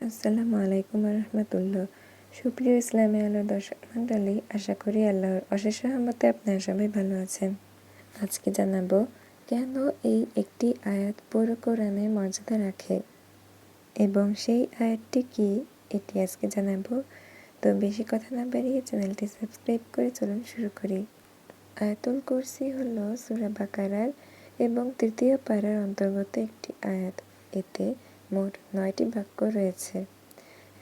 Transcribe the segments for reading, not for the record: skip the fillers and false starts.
আসসালামু আলাইকুম রহমতুল্লাহ। সুপ্রিয় ইসলামী আলো দর্শক মণ্ডলী, আশা করি আল্লাহর অশেষ রহমতে আপনারা সবাই ভালো আছেন। আজকে জানাবো কেন এই একটি আয়াত পুরো কোরআনে মর্যাদা রাখে এবং সেই আয়াতটি কি, এটি আজকে জানাবো। তো বেশি কথা না বাড়িয়ে চ্যানেলটি সাবস্ক্রাইব করে চলুন শুরু করি। আয়াতুল কুরসি হলো সূরা বাকারার এবং ৩য় পারার অন্তর্গত একটি আয়াত। এতে মোট ৯টি বাক্য রয়েছে।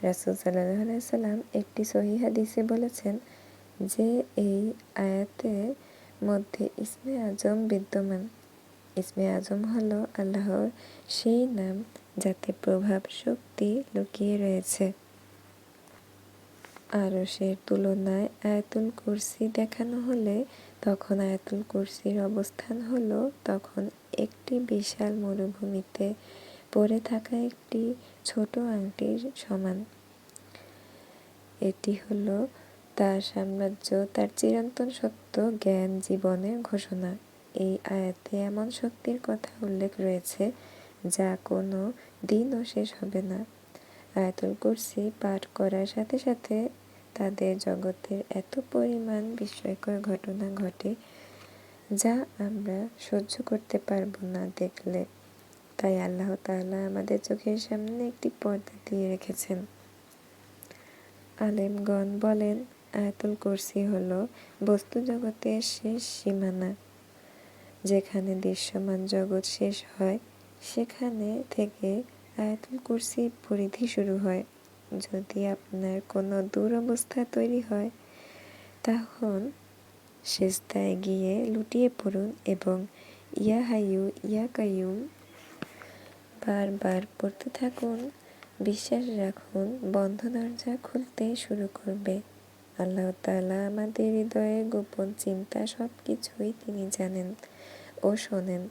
রাসূল সাল্লাল্লাহু আলাইহি সাল্লাম একটি সহিহ হাদিসে বলেছেন যে এই আয়াতের মধ্যে ইসমে আজম বিদ্যমান। ইসমে আজম হলো আল্লাহর সেই নাম যাতে প্রভাব শক্তি লুকিয়ে রয়েছে। আরশের তুলনায় আয়াতুল কুরসি দেখানো হলে তখন আয়াতুল কুরসির অবস্থান হলো তখন একটি বিশাল মরুভূমিতে পড়ে থাকা একটি ছোট আংটির সমান। এটি হলো তার সাম্রাজ্য, তার চিরন্তন সত্য, জ্ঞান, জীবনের ঘোষণা। এই আয়াতে এমন শক্তির কথা উল্লেখ রয়েছে যা কোনো দিনও শেষ হবে না। আয়াতুল কুরসি পাঠ করার সাথে সাথে তাদের জগতের এত পরিমাণ বিস্ময়কর ঘটনা ঘটে যা আমরা সহ্য করতে পারবো না দেখলে। তাই আল্লাহ তাআলা আমাদের চোখের সামনে একটি পর্দা দিয়ে রেখেছেন। আলেমগণ বলেন, আয়াতুল কুরসি হলো বস্তু জগতের শেষ সীমানা। যেখানে দৃশ্যমান জগৎ শেষ হয় সেখানে থেকে আয়াতুল কুরসির পরিধি শুরু হয়। যদি আপনার কোনো দুরবস্থা তৈরি হয় তখন সিজদায় গিয়ে লুটিয়ে পড়ুন এবং ইয়া হাইয়ু ইয়া কাইয়ুম বারবার পড়তে থাকুন। বিশ্বাস রাখুন, বন্ধ দরজা খুলতে শুরু করবে। আল্লাহ তাআলা আমাদের হৃদয়ের গোপন চিন্তা সবকিছুই তিনি জানেন ও শোনেন।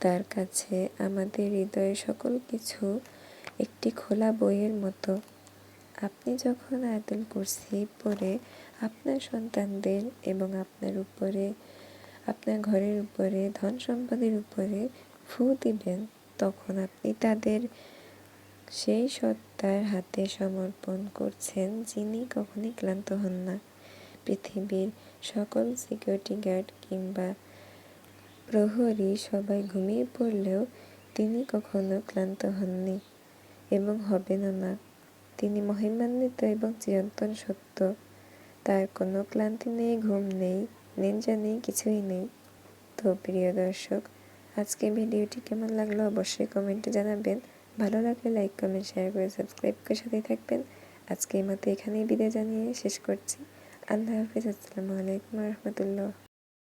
তার কাছে আমাদের হৃদয়ের সকল কিছু একটি খোলা বইয়ের মতো। আপনি যখন আয়াতুল কুরসি পড়ে আপনার সন্তানদের এবং আপনার ঘরের উপরে, ধন সম্পদের উপরে ফু দিবেন, তখন আপনি তাদের সেই সত্তার হাতে সমর্পণ করছেন যিনি কখনোই ক্লান্ত হন না। পৃথিবীর সকল সিকিউরিটি গার্ড কিংবা প্রহরী সবাই ঘুমিয়ে পড়লেও তিনি কখনো ক্লান্ত হননি এবং হবেনও না। তিনি মহিমান্বিত এবং চিরন্তন সত্য। তার কোনো ক্লান্তি নেই, ঘুম নেই, নিদ্রা নেই, কিছুই নেই। তো প্রিয় দর্শক, আজকে ভিডিওটি কেমন লাগলো অবশ্যই কমেন্টে জানাবেন। ভালো লাগলে লাইক, কমেন্ট, শেয়ার করে সাবস্ক্রাইব করে সাথেই থাকবেন। আজকে এই মতো এখানেই বিদায় জানিয়ে শেষ করছি। আল্লাহ হাফিজ। আসসালামু আলাইকুম রহমতুল্লাহ।